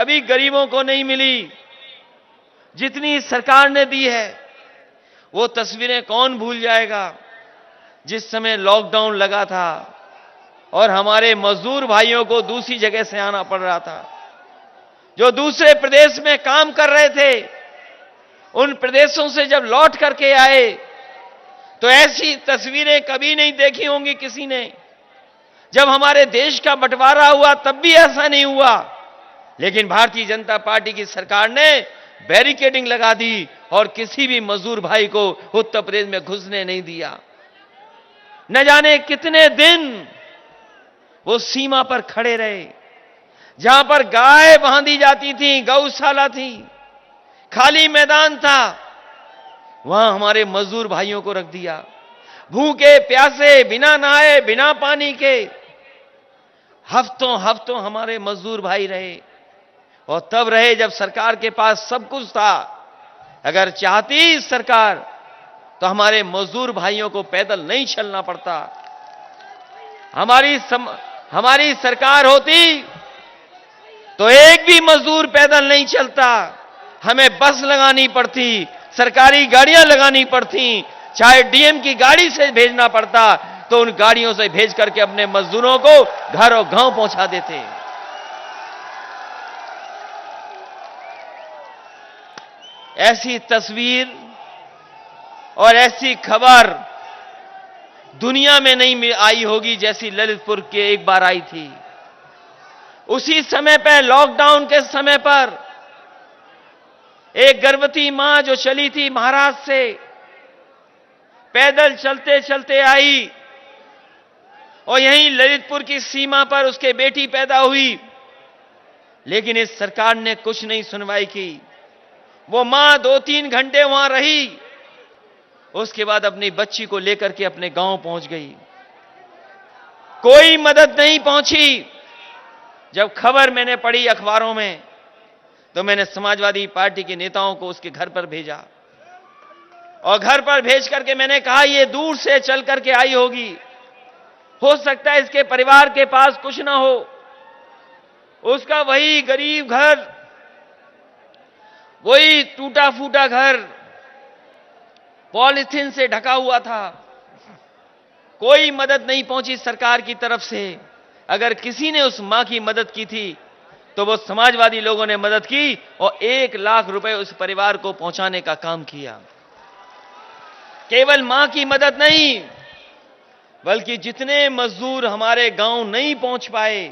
कभी गरीबों को नहीं मिली जितनी सरकार ने दी है। वो तस्वीरें कौन भूल जाएगा जिस समय लॉकडाउन लगा था और हमारे मजदूर भाइयों को दूसरी जगह से आना पड़ रहा था, जो दूसरे प्रदेश में काम कर रहे थे। उन प्रदेशों से जब लौट करके आए तो ऐसी तस्वीरें कभी नहीं देखी होंगी किसी ने। जब हमारे देश का बंटवारा हुआ तब भी ऐसा नहीं हुआ, लेकिन भारतीय जनता पार्टी की सरकार ने बैरिकेडिंग लगा दी और किसी भी मजदूर भाई को उत्तर प्रदेश में घुसने नहीं दिया। न जाने कितने दिन वो सीमा पर खड़े रहे, जहां पर गाय बांधी जाती थी, गौशाला थी, खाली मैदान था, वहां हमारे मजदूर भाइयों को रख दिया। भूखे प्यासे, बिना नहाए, बिना पानी के हफ्तों हफ्तों हमारे मजदूर भाई रहे। और तब रहे जब सरकार के पास सब कुछ था। अगर चाहती सरकार तो हमारे मजदूर भाइयों को पैदल नहीं चलना पड़ता। हमारी सरकार होती तो एक भी मजदूर पैदल नहीं चलता। हमें बस लगानी पड़ती, सरकारी गाड़ियां लगानी पड़ती, चाहे डीएम की गाड़ी से भेजना पड़ता तो उन गाड़ियों से भेज करके अपने मजदूरों को घर और गांव पहुंचा देते। ऐसी तस्वीर और ऐसी खबर दुनिया में नहीं आई होगी जैसी ललितपुर के एक बार आई थी। उसी समय पर, लॉकडाउन के समय पर, एक गर्भवती मां जो चली थी महाराष्ट्र से, पैदल चलते चलते आई और यहीं ललितपुर की सीमा पर उसके बेटी पैदा हुई। लेकिन इस सरकार ने कुछ नहीं सुनवाई की। वो मां 2-3 घंटे वहां रही, उसके बाद अपनी बच्ची को लेकर के अपने गांव पहुंच गई। कोई मदद नहीं पहुंची। जब खबर मैंने पढ़ी अखबारों में तो मैंने समाजवादी पार्टी के नेताओं को उसके घर पर भेजा और घर पर भेज करके मैंने कहा ये दूर से चल करके आई होगी, हो सकता है इसके परिवार के पास कुछ ना हो। उसका वही गरीब घर, वही टूटा फूटा घर पॉलिथीन से ढका हुआ था। कोई मदद नहीं पहुंची सरकार की तरफ से। अगर किसी ने उस मां की मदद की थी तो वो समाजवादी लोगों ने मदद की और 1 लाख रुपए उस परिवार को पहुंचाने का काम किया। केवल मां की मदद नहीं, बल्कि जितने मजदूर हमारे गांव नहीं पहुंच पाए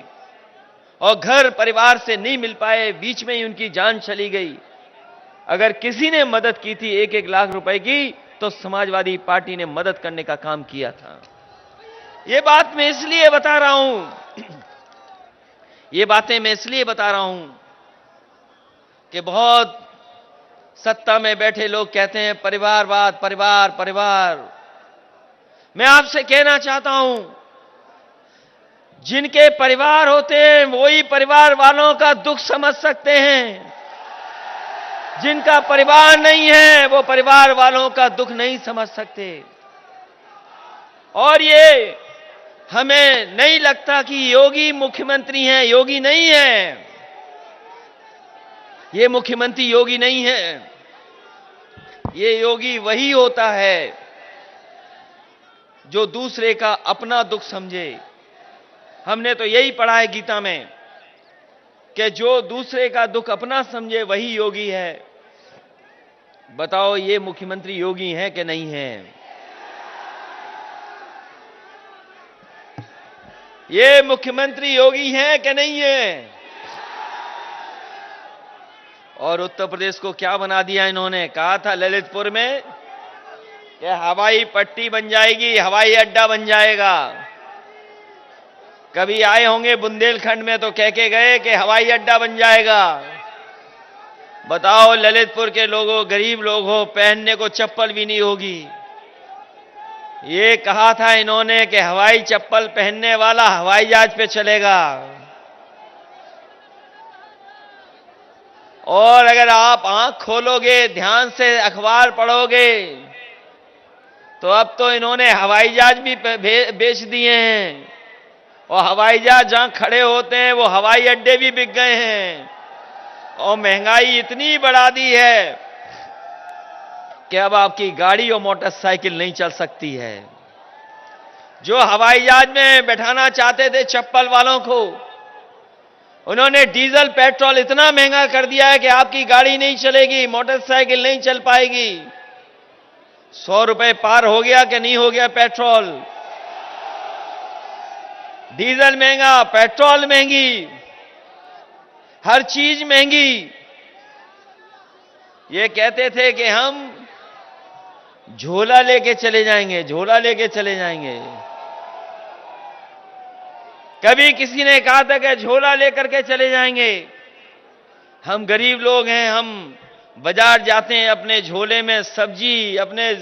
और घर परिवार से नहीं मिल पाए, बीच में ही उनकी जान चली गई, अगर किसी ने मदद की थी 1-1 लाख रुपए की तो समाजवादी पार्टी ने मदद करने का काम किया था। ये बात मैं इसलिए बता रहा हूं, ये बातें मैं इसलिए बता रहा हूं कि बहुत सत्ता में बैठे लोग कहते हैं परिवारवाद, परिवार परिवार। मैं आपसे कहना चाहता हूं, जिनके परिवार होते हैं वही परिवार वालों का दुख समझ सकते हैं। जिनका परिवार नहीं है वो परिवार वालों का दुख नहीं समझ सकते। और ये हमें नहीं लगता कि योगी मुख्यमंत्री हैं। योगी नहीं है, ये मुख्यमंत्री योगी नहीं है। ये योगी वही होता है जो दूसरे का अपना दुख समझे। हमने तो यही पढ़ा है गीता में कि जो दूसरे का दुख अपना समझे वही योगी है। बताओ ये मुख्यमंत्री योगी हैं कि नहीं हैं? ये मुख्यमंत्री योगी हैं कि नहीं हैं? और उत्तर प्रदेश को क्या बना दिया इन्होंने? कहा था ललितपुर में कि हवाई पट्टी बन जाएगी, हवाई अड्डा बन जाएगा। कभी आए होंगे बुंदेलखंड में तो कह के गए कि हवाई अड्डा बन जाएगा। बताओ ललितपुर के लोगों, गरीब लोग हो, पहनने को चप्पल भी नहीं होगी। ये कहा था इन्होंने कि हवाई चप्पल पहनने वाला हवाई जहाज पे चलेगा। और अगर आप आंख खोलोगे, ध्यान से अखबार पढ़ोगे तो अब तो इन्होंने हवाई जहाज भी बेच दिए हैं और हवाई जहाज जहां खड़े होते हैं वो हवाई अड्डे भी बिक गए हैं। और महंगाई इतनी बढ़ा दी है कि अब आपकी गाड़ी और मोटरसाइकिल नहीं चल सकती है। जो हवाई जहाज में बैठाना चाहते थे चप्पल वालों को, उन्होंने डीजल पेट्रोल इतना महंगा कर दिया है कि आपकी गाड़ी नहीं चलेगी, मोटरसाइकिल नहीं चल पाएगी। 100 रुपए पार हो गया कि नहीं हो गया पेट्रोल? डीजल महंगा, पेट्रोल महंगी, हर चीज महंगी। ये कहते थे कि हम झोला लेके चले जाएंगे, झोला लेके चले जाएंगे। कभी किसी ने कहा था कि झोला लेकर के चले जाएंगे। हम गरीब लोग हैं, हम बाजार जाते हैं, अपने झोले में सब्जी, अपने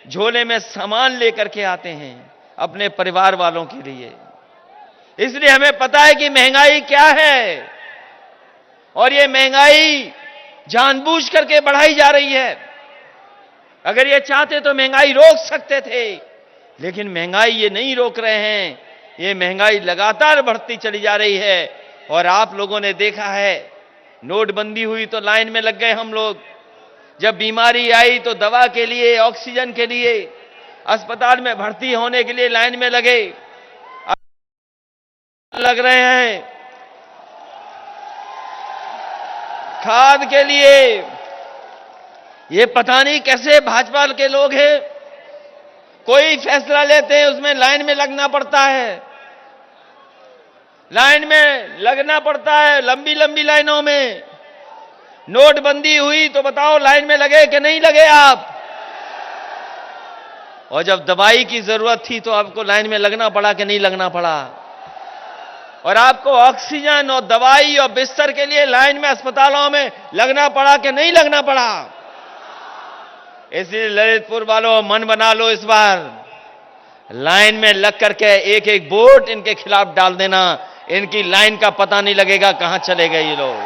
झोले में सामान लेकर के आते हैं अपने परिवार वालों के लिए। इसलिए हमें पता है कि महंगाई क्या है, और ये महंगाई जानबूझ करके बढ़ाई जा रही है। अगर ये चाहते तो महंगाई रोक सकते थे, लेकिन महंगाई ये नहीं रोक रहे हैं। ये महंगाई लगातार बढ़ती चली जा रही है। और आप लोगों ने देखा है, नोटबंदी हुई तो लाइन में लग गए हम लोग। जब बीमारी आई तो दवा के लिए, ऑक्सीजन के लिए, अस्पताल में भर्ती होने के लिए लाइन में लगे, लग रहे हैं खाद के लिए। ये पता नहीं कैसे भाजपा के लोग हैं, कोई फैसला लेते हैं उसमें लाइन में लगना पड़ता है, लाइन में लगना पड़ता है, लंबी लंबी लाइनों में। नोटबंदी हुई तो बताओ लाइन में लगे कि नहीं लगे आप? और जब दवाई की जरूरत थी तो आपको लाइन में लगना पड़ा कि नहीं लगना पड़ा? और आपको ऑक्सीजन और दवाई और बिस्तर के लिए लाइन में अस्पतालों में लगना पड़ा कि नहीं लगना पड़ा? इसलिए ललितपुर वालों, मन बना लो, इस बार लाइन में लग करके एक एक वोट इनके खिलाफ डाल देना। इनकी लाइन का पता नहीं लगेगा कहां चले गए ये लोग।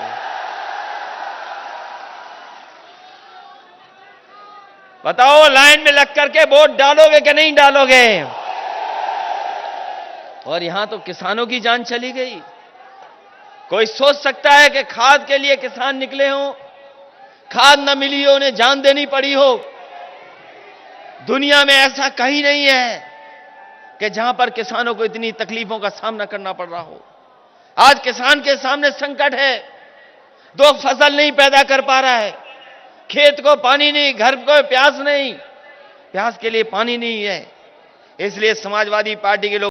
बताओ, लाइन में लग करके वोट डालोगे कि नहीं डालोगे? और यहां तो किसानों की जान चली गई। कोई सोच सकता है कि खाद के लिए किसान निकले हों, खाद न मिली हो, उन्हें जान देनी पड़ी हो? दुनिया में ऐसा कहीं नहीं है कि जहां पर किसानों को इतनी तकलीफों का सामना करना पड़ रहा हो। आज किसान के सामने संकट है, दो फसल नहीं पैदा कर पा रहा है, खेत को पानी नहीं, घर को प्यास नहीं, प्यास के लिए पानी नहीं है। इसलिए समाजवादी पार्टी के लोग